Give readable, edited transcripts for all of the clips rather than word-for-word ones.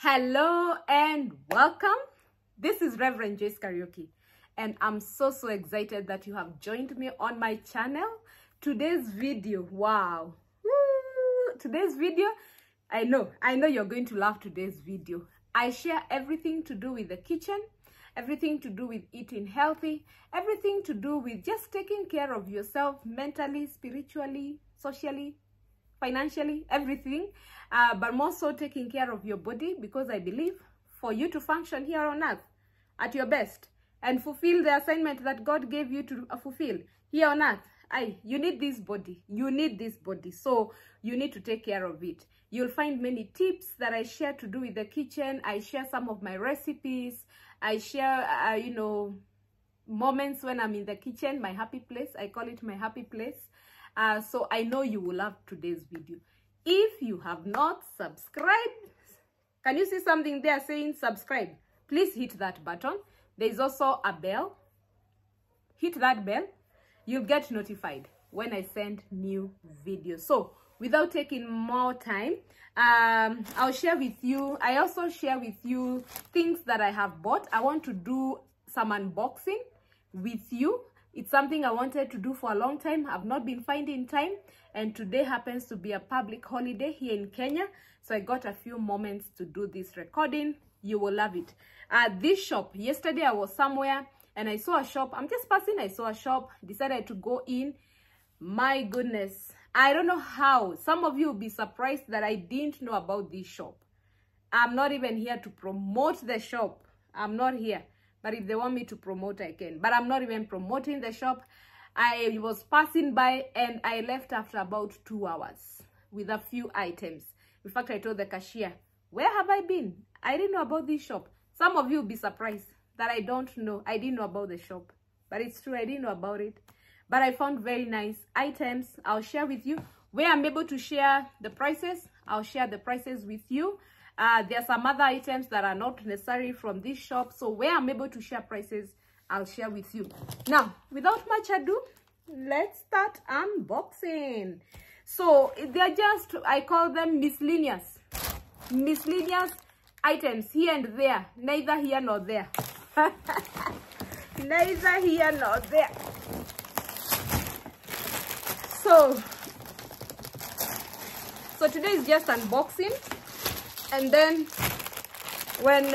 Hello and welcome. This is Reverend Jay's Karaoke, and I'm so excited that you have joined me on my channel. Today's video, wow. Woo! Today's video, I know you're going to love today's video. I share everything to do with the kitchen, everything to do with eating healthy, everything to do with just taking care of yourself mentally, spiritually, socially, financially, everything, but more so taking care of your body, because I believe for you to function here on earth at your best and fulfill the assignment that God gave you to fulfill here on earth, you need this body. You need this body, so you need to take care of it. You'll find many tips that I share to do with the kitchen. I share some of my recipes. I share, moments when I'm in the kitchen, my happy place. I call it my happy place. So I know you will love today's video. If you have not subscribed, can you see something there saying subscribe? Please hit that button. There is also a bell. Hit that bell. You'll get notified when I send new videos. So without taking more time, I'll share with you. I also share with you things that I have bought. I want to do some unboxing with you. It's something I wanted to do for a long time. I've not been finding time, and today happens to be a public holiday here in Kenya, so I got a few moments to do this recording. You will love it. This shop, yesterday I was somewhere and I saw a shop. I'm just passing, I saw a shop, decided to go in. My goodness, I don't know how. Some of you will be surprised that I didn't know about this shop. I'm not even here to promote the shop. I'm not here. But if they want me to promote, I can. But I'm not even promoting the shop. I was passing by and I left after about 2 hours with a few items. In fact, I told the cashier, where have I been? I didn't know about this shop. Some of you will be surprised that I don't know. I didn't know about the shop. But it's true, I didn't know about it. But I found very nice items. I'll share with you. Where I'm able to share the prices, I'll share the prices with you. There are some other items that are not necessary from this shop, so where I'm able to share prices, I'll share with you. Now, without much ado, let's start unboxing. So they're just, I call them miscellaneous items here and there, neither here nor there. Neither here nor there. So today is just unboxing. And then when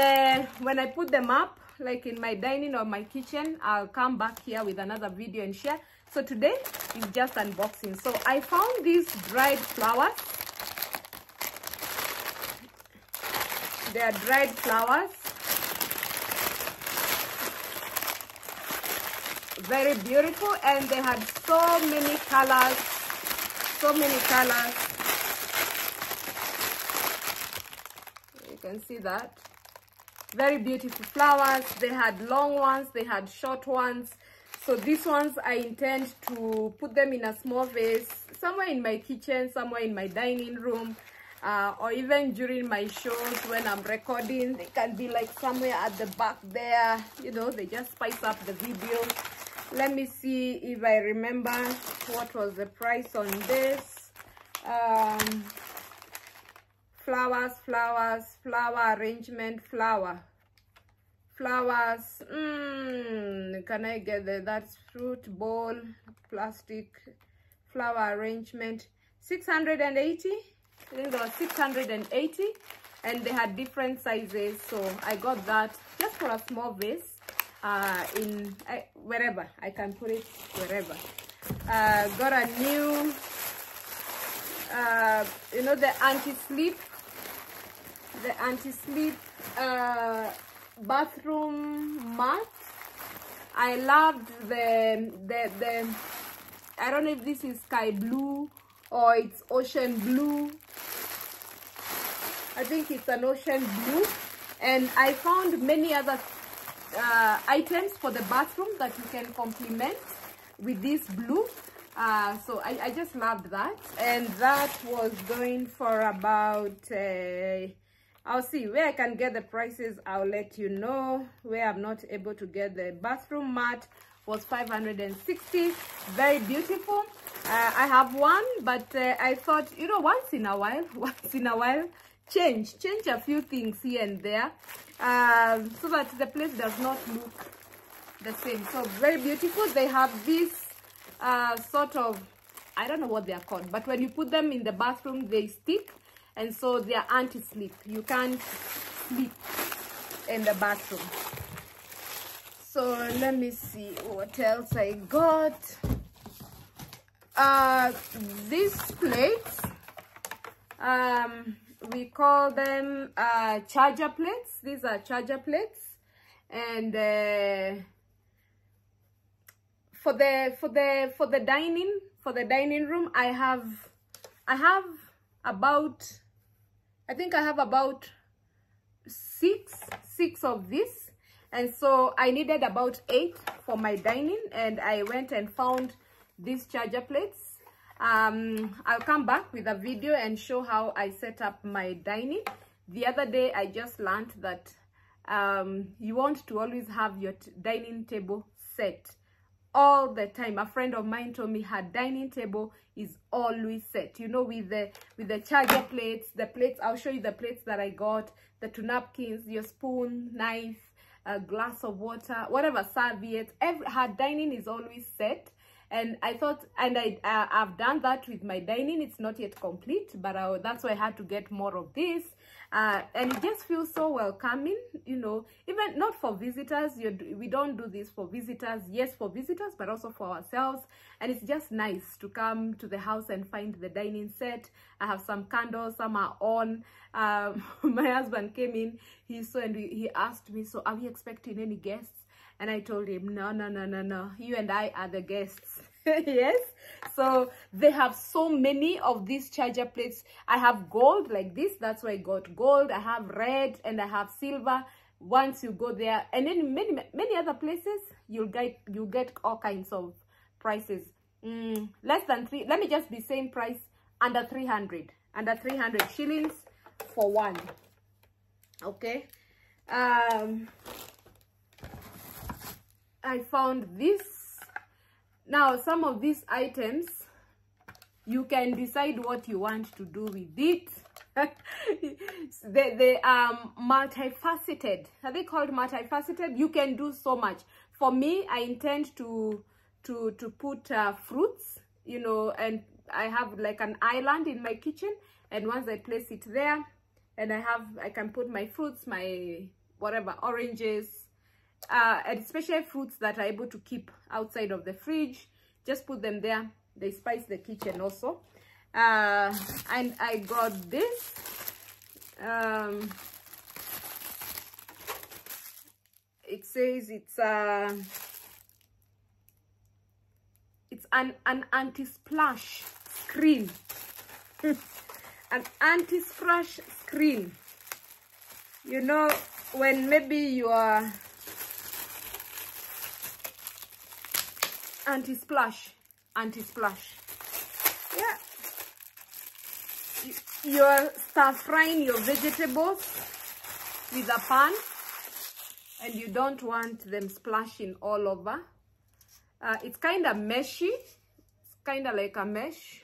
I put them up, like in my dining or my kitchen, I'll come back here with another video and share. So today is just unboxing. So I found these dried flowers. They are dried flowers. Very beautiful, and they had so many colors. So many colors. You can see that. Very beautiful flowers. They had long ones, they had short ones. So these ones I intend to put them in a small vase somewhere in my kitchen, somewhere in my dining room, or even during my shows when I'm recording. They can be like somewhere at the back there, you know, they just spice up the video. Let me see if I remember what was the price on this. Flowers, flower arrangement, flowers. Can I get that's fruit bowl, plastic, flower arrangement, 680. I think there was 680, and they had different sizes. So I got that just for a small vase, wherever I can put it, wherever. Got a new, the anti-sleep bathroom mat. I loved the I don't know if this is sky blue or it's ocean blue. I think it's an ocean blue, and I found many other items for the bathroom that you can complement with this blue. So I just loved that, and that was going for about I'll see where I can get the prices. I'll let you know. Where I'm not able to get the bathroom mat was 560. Very beautiful. I have one, but I thought, once in a while change a few things here and there, so that the place does not look the same. So very beautiful. They have this sort of, I don't know what they are called, but when you put them in the bathroom, they stick, and so they are anti-slip. You can't sleep in the bathroom. So let me see what else I got. These plates, we call them charger plates. These are charger plates, and for the dining room, I think I have about six of these, and so I needed about 8 for my dining, and I went and found these charger plates. I'll come back with a video and show how I set up my dining. The other day I just learned that you want to always have your dining table set all the time. A friend of mine told me her dining table is always set, you know, with the charger plates, the plates. I'll show you the plates that I got, the 2 napkins, your spoon, knife, a glass of water, whatever, serviette. Her dining is always set. And I thought, and I've done that with my dining. It's not yet complete, but that's why I had to get more of this. And it just feels so welcoming, you know, even not for visitors. We don't do this for visitors. Yes, for visitors, but also for ourselves. And it's just nice to come to the house and find the dining set. I have some candles, some are on. My husband came in, he asked me, so are we expecting any guests? And I told him, no, you and I are the guests. Yes. So they have so many of these charger plates. I have gold like this. That's why I got gold. I have red and I have silver. Once you go there, and then many other places, you'll get all kinds of prices. Less than 3. Let me just be saying price under 300. Under 300 shillings for one. Okay. I found this. Now, some of these items, you can decide what you want to do with it. They are multifaceted. Are they called multifaceted? You can do so much. For me, I intend to put fruits, you know, and I have like an island in my kitchen, and once I place it there, and I can put my fruits, my whatever, oranges, and especially fruits that are able to keep outside of the fridge. Just put them there. They spice the kitchen also. And I got this. It says it's an anti-splash screen. An anti-splash screen. You know, when maybe you are anti-splash, yeah, you're stir frying your vegetables with a pan, and you don't want them splashing all over. It's kind of meshy. It's kind of like a mesh.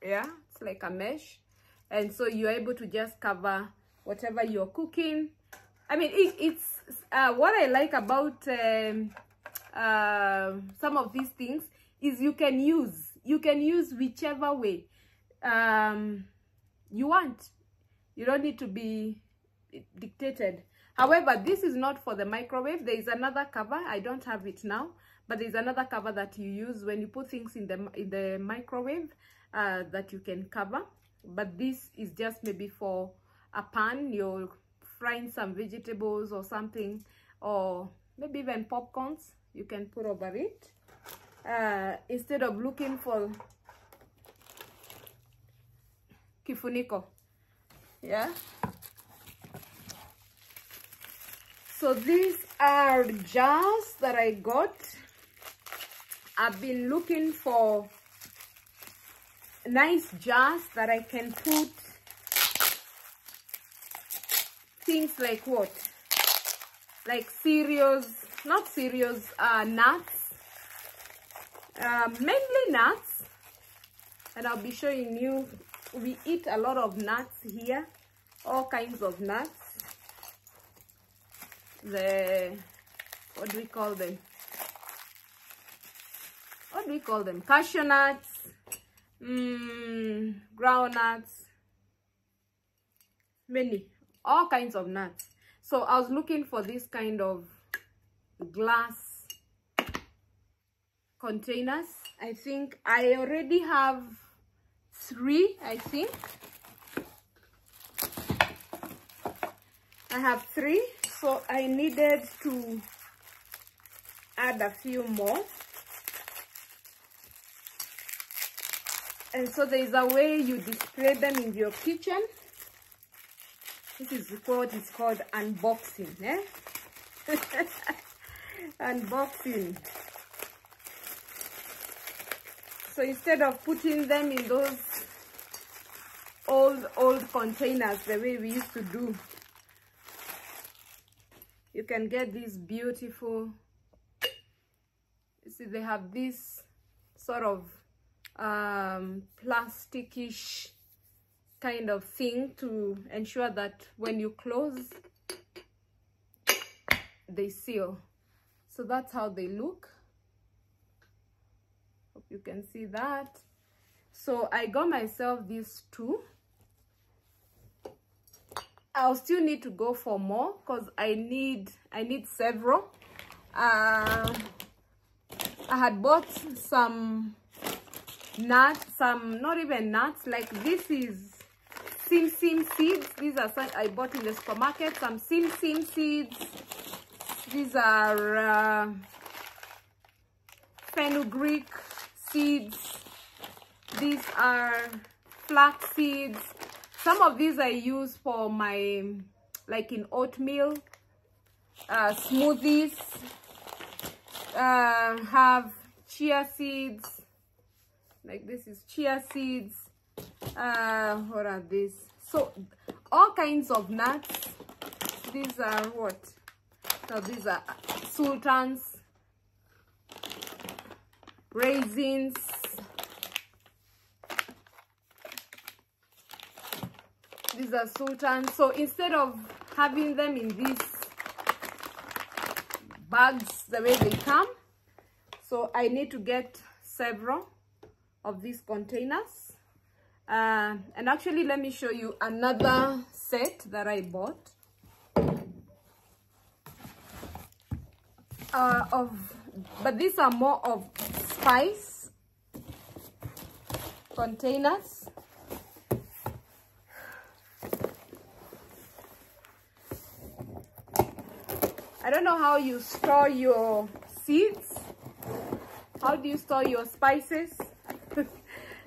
Yeah, it's like a mesh, and so you're able to just cover whatever you're cooking. I mean, it's what I like about some of these things is you can use whichever way you want. You don't need to be dictated. However, this is not for the microwave. There is another cover. I don't have it now, but there's another cover that you use when you put things in the microwave that you can cover. But this is just maybe for a pan. You're frying some vegetables or something, or maybe even popcorns. You can put over it instead of looking for kifuniko. Yeah. So these are jars that I got. I've been looking for nice jars that I can put things like what? Like cereals, not cereals, nuts. Mainly nuts. And I'll be showing you, we eat a lot of nuts here. all kinds of nuts. What do we call them? What do we call them? Cashew nuts, groundnuts, all kinds of nuts. So I was looking for this kind of glass containers. I think I already have 3. I think I have 3, so I needed to add a few more. And so there is a way you display them in your kitchen. This is what is called unboxing, eh? Unboxing. So instead of putting them in those old containers the way we used to do, you can get these beautiful, you see they have this sort of plasticish kind of thing to ensure that when you close they seal. So that's how they look. Hope you can see that. So I got myself these 2. I'll still need to go for more because I need several. I had bought some nuts, some not even nuts, like this is sim seeds. These are some I bought in the supermarket, some sim seeds. These are fenugreek seeds. These are flax seeds. Some of these I use for my, like in oatmeal, smoothies. Have chia seeds, like this is chia seeds. What are these? So all kinds of nuts. These are what? So these are sultans, raisins, these are sultans. So instead of having them in these bags the way they come, so I need to get several of these containers. And actually let me show you another set that I bought but these are more of spice containers. I don't know how you store your seeds. How do you store your spices?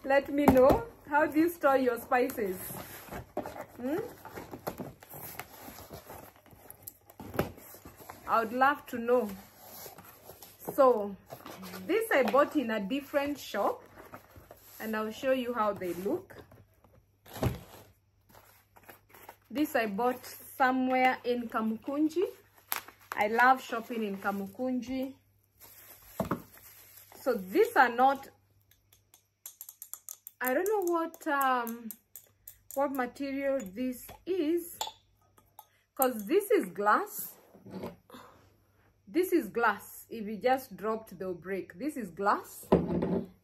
Let me know. How do you store your spices? I would love to know. So this I bought in a different shop and I'll show you how they look. This I bought somewhere in Kamukunji. I love shopping in Kamukunji. So these are not, I don't know what material this is, because this is glass. This is glass. If you just dropped, they'll break. This is glass,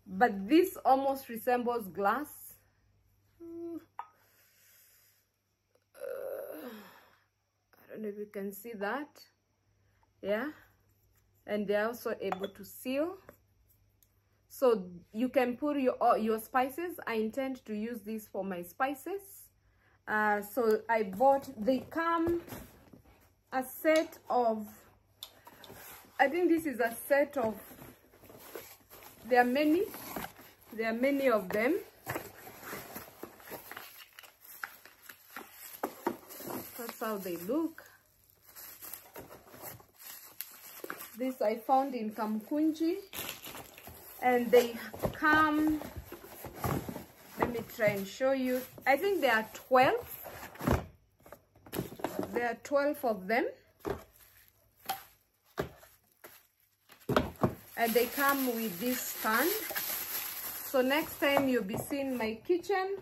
but this almost resembles glass. I don't know if you can see that. Yeah, and they're also able to seal. So you can put your spices. I intend to use this for my spices. So I bought, they come a set of, I think this is a set of, there are many of them. That's how they look. This I found in Kamukunji, and they come, let me try and show you. I think there are 12. There are 12 of them. And they come with this stand. So next time you'll be seeing my kitchen,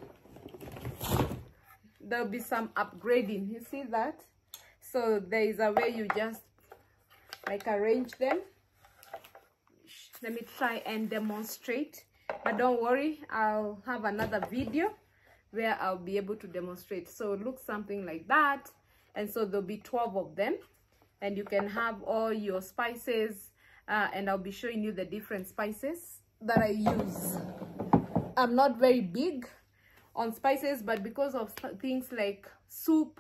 there'll be some upgrading. You see that? So there is a way you just like arrange them. Let me try and demonstrate, but don't worry, I'll have another video where I'll be able to demonstrate. So it looks something like that, and so there'll be 12 of them, and you can have all your spices, and I'll be showing you the different spices that I use. I'm not very big on spices, but because of things like soup,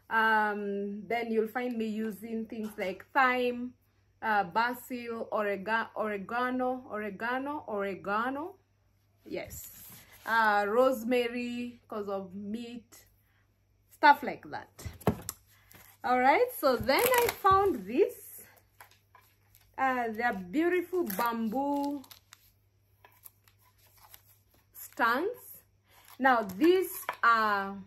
then you'll find me using things like thyme, basil, oregano, yes, rosemary because of meat, stuff like that. All right, so then I found this. They're beautiful bamboo stands. Now these are,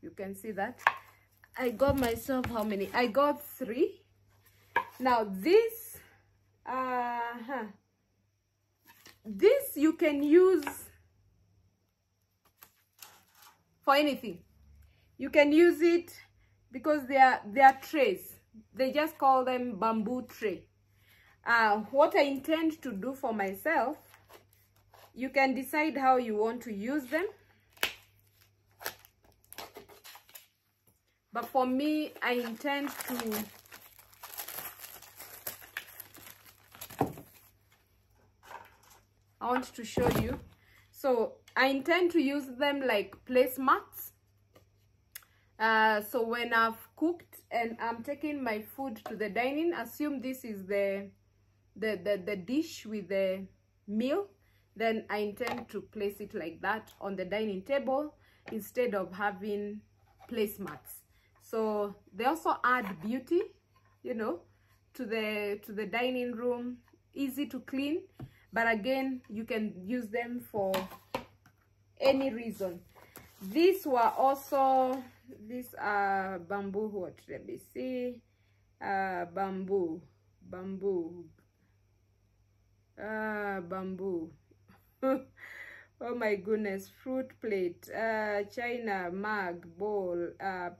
you can see that I got myself how many? I got 3. Now this this you can use for anything. You can use it because they are trays. They just call them bamboo tray. What I intend to do for myself, you can decide how you want to use them. But for me, I intend to I want to show you. So I intend to use them like placemats. So when I've cooked and I'm taking my food to the dining, assume this is the dish with the meal, then I intend to place it like that on the dining table instead of having placemats. So they also add beauty, you know, to the dining room. Easy to clean, but again, you can use them for any reason. These were also, these are bamboo, what, let me see, bamboo. Oh my goodness, fruit plate, china, mug, bowl,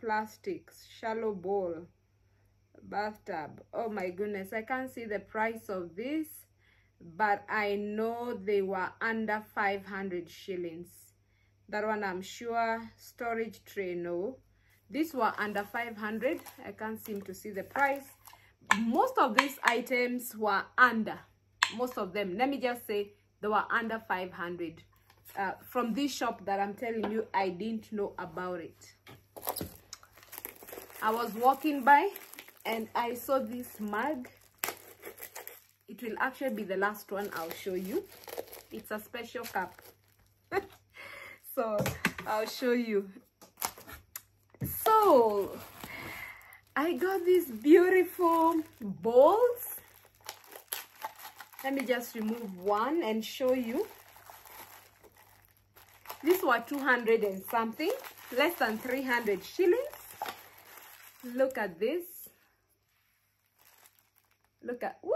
plastics, shallow bowl, bathtub. Oh my goodness, I can't see the price of this, but I know they were under 500 shillings. That one I'm sure. Storage tray, no. These were under 500. I can't seem to see the price. Most of these items were under, most of them, let me just say, they were under 500. From this shop that I'm telling you, I didn't know about it. I was walking by and I saw this mug. It will actually be the last one I'll show you. It's a special cup. So I'll show you. So I got these beautiful bowls. Let me just remove one and show you. These were 200 and something, less than 300 shillings. Look at this. Look at, woo!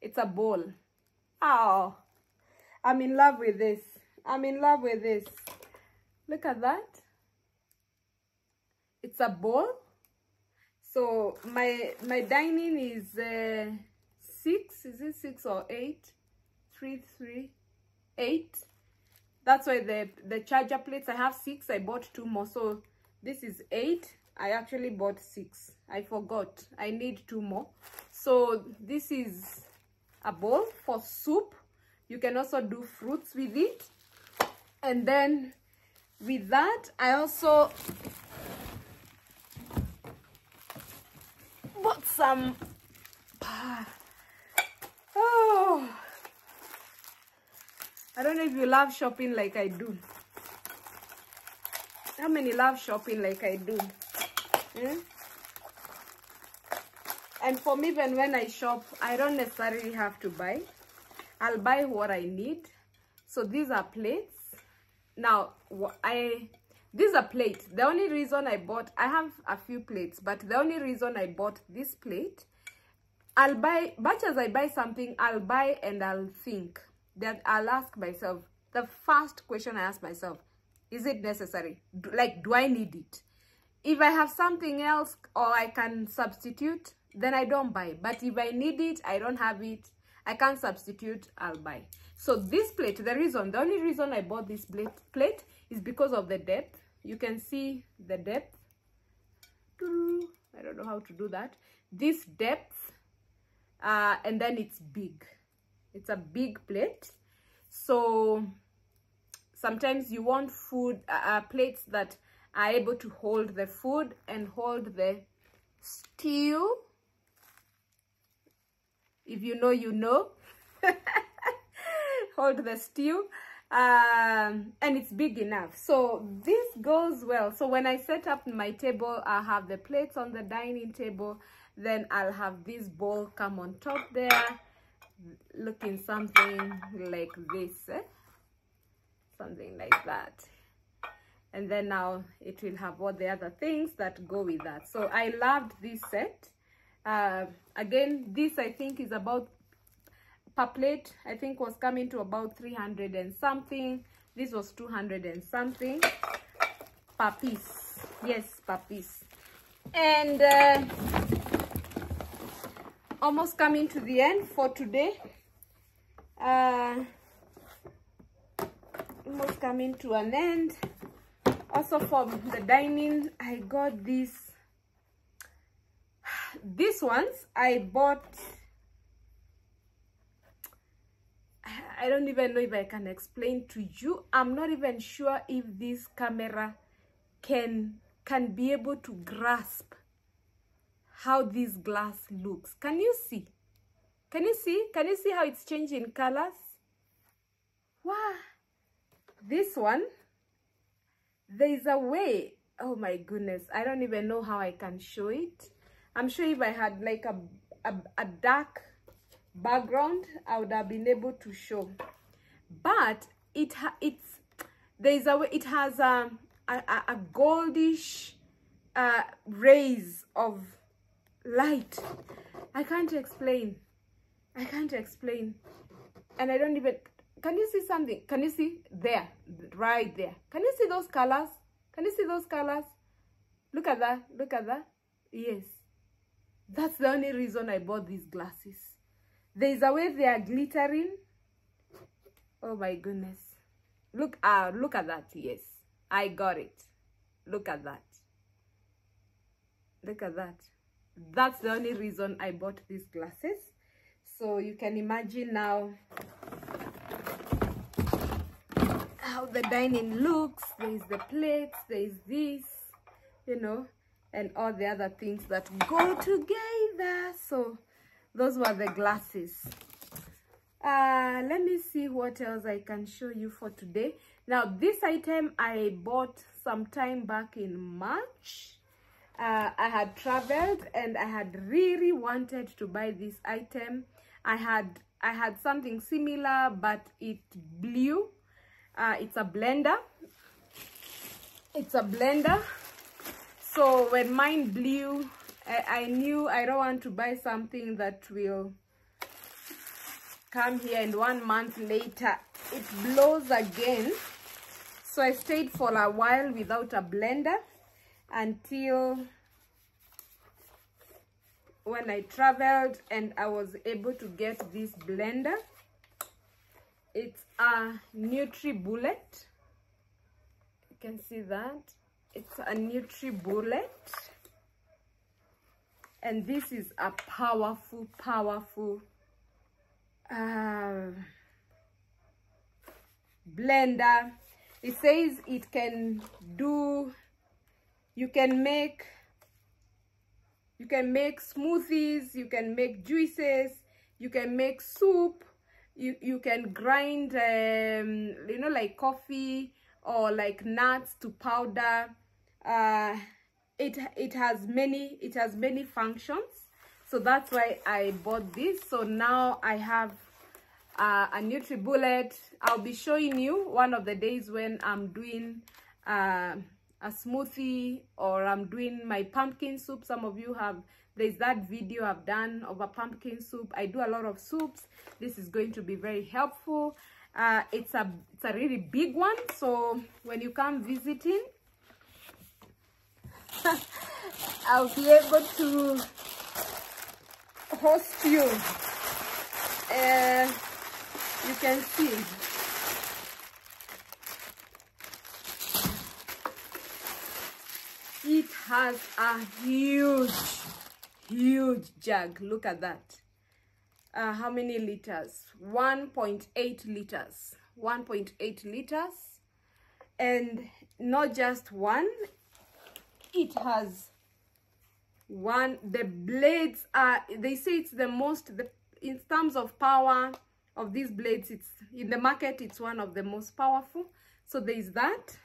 It's a bowl. Oh, I'm in love with this. I'm in love with this. Look at that. It's a bowl. So my dining is 6. Is it 6 or 8? 3, 3, 8. That's why the charger plates, I have 6. I bought 2 more. So this is 8. I actually bought 6. I forgot. I need 2 more. So this is a bowl for soup. You can also do fruits with it. And then with that, I also bought some oh, I don't know if you love shopping like I do. How many love shopping like I do? And for me, even when I shop, I don't necessarily have to buy. I'll buy what I need. So these are plates. Now, these are plates. The only reason I bought, I have a few plates, but the only reason I bought this plate, I'll buy, much as I buy something, I'll buy and I'll think that I'll ask myself, the first question I ask myself, is it necessary? Do I need it? If I have something else or I can substitute, then I don't buy. But if I need it, I don't have it, I can't substitute, I'll buy. So this plate, the only reason I bought this plate is because of the depth. You can see the depth. I don't know how to do that. This depth, and then it's big. It's a big plate. So sometimes you want food, plates that are able to hold the food and hold the stew. If you know, you know. Hold the stew. And it's big enough. So this goes well. So when I set up my table, I'll have the plates on the dining table. Then I'll have this bowl come on top there, looking something like this. Something like that. And then now it will have all the other things that go with that. So I loved this set. Again, this I think is about, per plate I think was coming to about 300 and something. This was 200 and something per piece. Yes, per piece. And almost coming to the end for today. Almost coming to an end. Also from the dining, I got these ones I bought. I don't even know if I can explain to you. I'm not even sure if this camera can be able to grasp how this glass looks. Can you see? Can you see? Can you see how it's changing colors? Wow. This one, there's a way. Oh my goodness. I don't even know how I can show it. I'm sure if I had like a dark background, I would have been able to show. But it has a goldish rays of light. I can't explain. And I don't even, can you see something? Can you see there, right there? Can you see those colors? Can you see those colors? Look at that. Look at that. Yes, that's the only reason I bought these glasses. There's a way they are glittering. Oh my goodness. Look at that. Yes, I got it. Look at that. Look at that. That's the only reason I bought these glasses. So you can imagine now how the dining looks. There's the plates, there's this, you know, and all the other things that go together. So those were the glasses. Let me see what else I can show you for today. Now this item I bought some time back in March. I had traveled and I had really wanted to buy this item. I had something similar, but it blew. It's a blender. It's a blender. So when mine blew, I knew I don't want to buy something that will come here and 1 month later it blows again. So I stayed for a while without a blender until when I traveled and I was able to get this blender. It's a NutriBullet. You can see that. It's a NutriBullet. And this is a powerful blender. It says it can do, you can make smoothies, you can make juices, you can make soup, you can grind you know, like coffee or like nuts to powder. It has many functions. So that's why I bought this. So now I have a NutriBullet. I'll be showing you one of the days when I'm doing a smoothie or I'm doing my pumpkin soup. Some of you have, there's that video I've done of a pumpkin soup. I do a lot of soups. This is going to be very helpful. It's a really big one, so when you come visiting, I'll be able to host you. You can see it has a huge jug. Look at that. How many liters? 1.8 liters. 1.8 liters. And not just one, it has one. The blades are, they say it's the most, in terms of power of these blades, it's in the market, it's one of the most powerful. So there is that.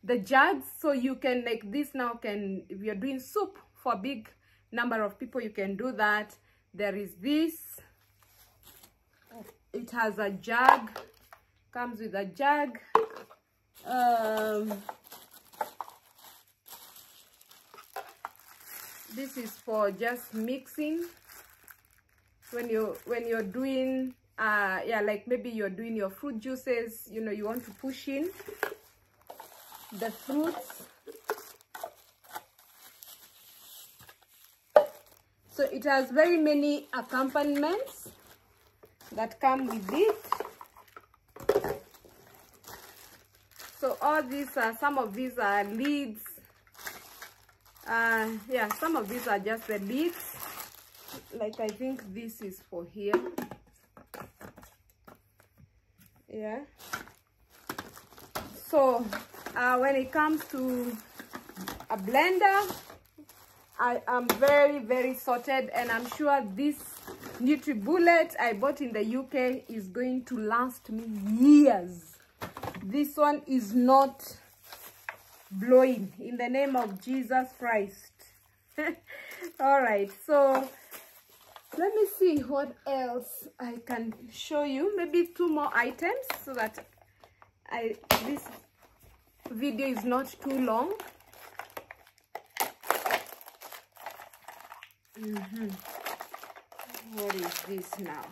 The jugs, so you can, like this now, can, if you're doing soup for a big number of people, you can do that. There is this. It has a jug, comes with a jug. This is for just mixing when you're doing yeah, like maybe you're doing your fruit juices, you know, you want to push in the fruits. So it has very many accompaniments that come with it. So all these are, some of these are lids. Yeah, some of these are just the lids. Like I think this is for here. Yeah. So when it comes to a blender, I am very sorted, and I'm sure this NutriBullet I bought in the UK is going to last me years. This one is not blowing, in the name of Jesus Christ. All right, so let me see what else I can show you. Maybe 2 more items so that this video is not too long. What is this now?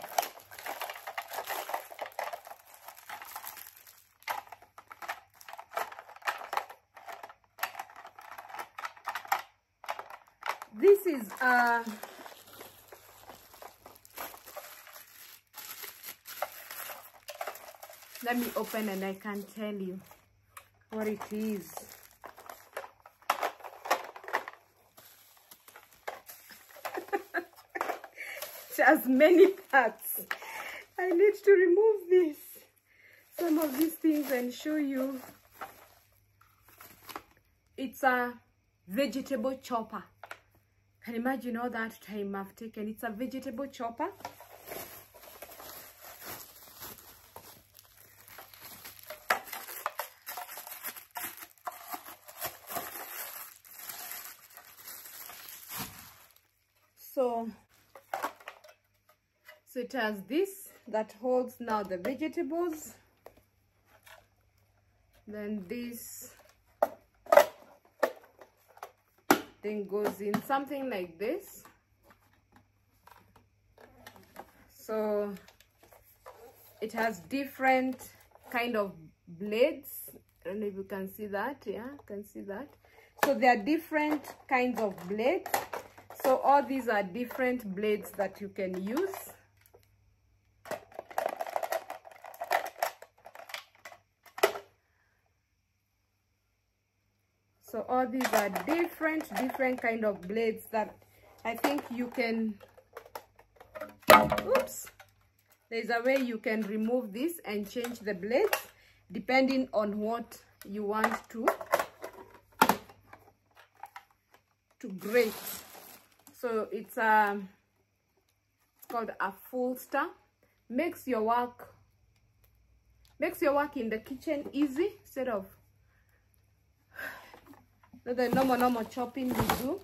This is let me open and I can tell you what it is. It has many parts. I need to remove some of these things and show you. It's a vegetable chopper. Can you imagine all that time I've taken? It's a vegetable chopper. So it has this that holds now the vegetables. Then this thing goes in something like this. So it has different kind of blades. I don't know if you can see that. Yeah, you can see that. So there are different kinds of blades. So all these are different blades that you can use. So all these are different kind of blades that I think you can, oops, there's a way you can remove this and change the blades depending on what you want to grate. So it's called a full star. Makes your work in the kitchen easy instead of the normal chopping you do.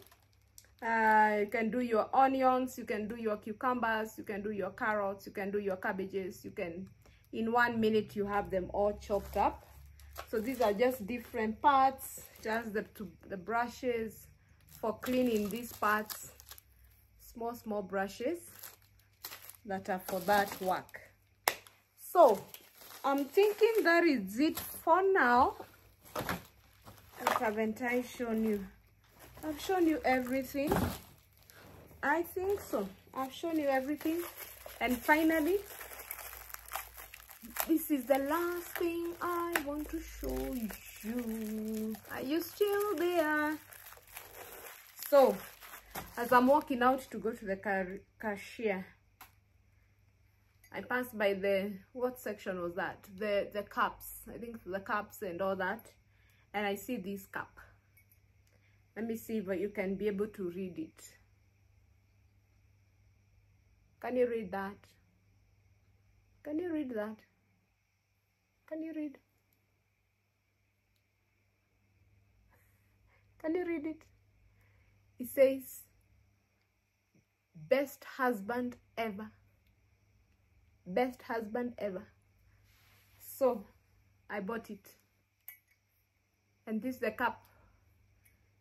You can do your onions, you can do your cucumbers, you can do your carrots, you can do your cabbages. You can, in 1 minute, you have them all chopped up. So these are just different parts. Just the brushes for cleaning these parts. Small brushes that are for that work. So I'm thinking that is it for now. Haven't I shown you? I've shown you everything. I think so. I've shown you everything. And finally, this is the last thing I want to show you. Are you still there? So, as I'm walking out to go to the cashier, I passed by the, what section was that? The cups. I think the cups and all that. And I see this cup. Let me see if you can be able to read it. Can you read that? Can you read that? Can you read? Can you read it? It says, best husband ever. Best husband ever. So, I bought it. And this is the cup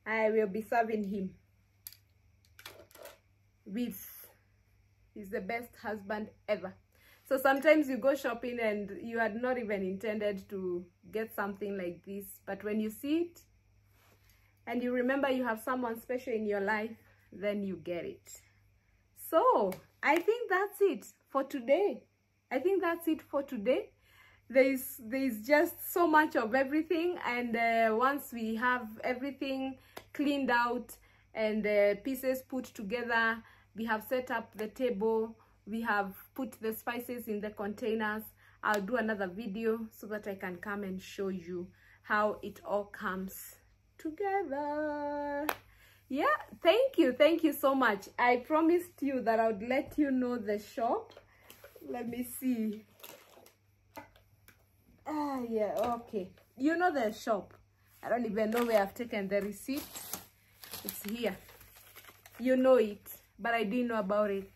I will be serving him with. He's the best husband ever. So sometimes you go shopping and you had not even intended to get something like this, but when you see it and you remember you have someone special in your life, then you get it. So I think that's it for today. I think that's it for today. There's just so much of everything, and once we have everything cleaned out and pieces put together, we have set up the table, we have put the spices in the containers, I'll do another video so that I can come and show you how it all comes together. Yeah, thank you so much. I promised you that I would let you know the shop. Let me see. Ah, yeah, okay. You know the shop. I don't even know where I've taken the receipt. It's here. You know it, but I didn't know about it.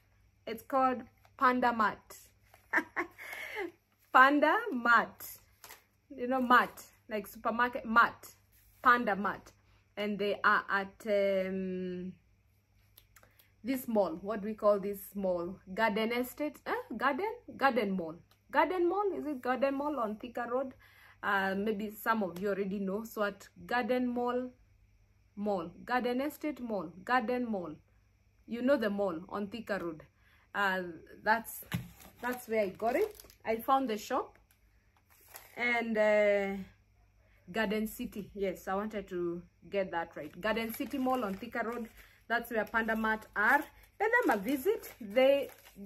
It's called Panda Mart. Panda Mart. You know, Mart, like supermarket Mart. Panda Mart. And they are at this mall. What do we call this mall? Garden Estate? Garden Mall. Garden Mall? Is it Garden Mall on Thika Road? Maybe some of you already know. So at Garden Mall, Garden Estate Mall, Garden Mall. You know the mall on Thika Road. That's where I got it. I found the shop. And Garden City. Yes, I wanted to get that right. Garden City Mall on Thika Road. That's where Panda Mart are. Pay them a visit.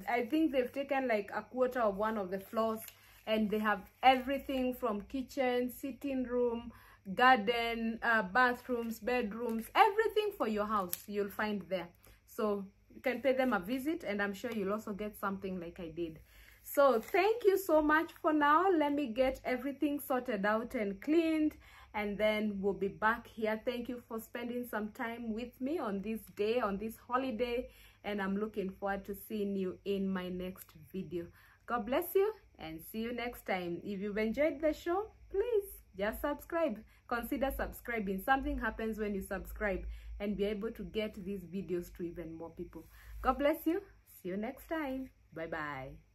I think they've taken like a quarter of one of the floors, and they have everything from kitchen, sitting room, garden, bathrooms, bedrooms, everything for your house you'll find there. So you can pay them a visit, and I'm sure you'll also get something like I did. So thank you so much for now. Let me get everything sorted out and cleaned, and then we'll be back here. Thank you for spending some time with me on this day, on this holiday, and I'm looking forward to seeing you in my next video. God bless you, and see you next time. If you've enjoyed the show, please just subscribe. Consider subscribing. Something happens when you subscribe, and be able to get these videos to even more people. God bless you. See you next time. Bye bye.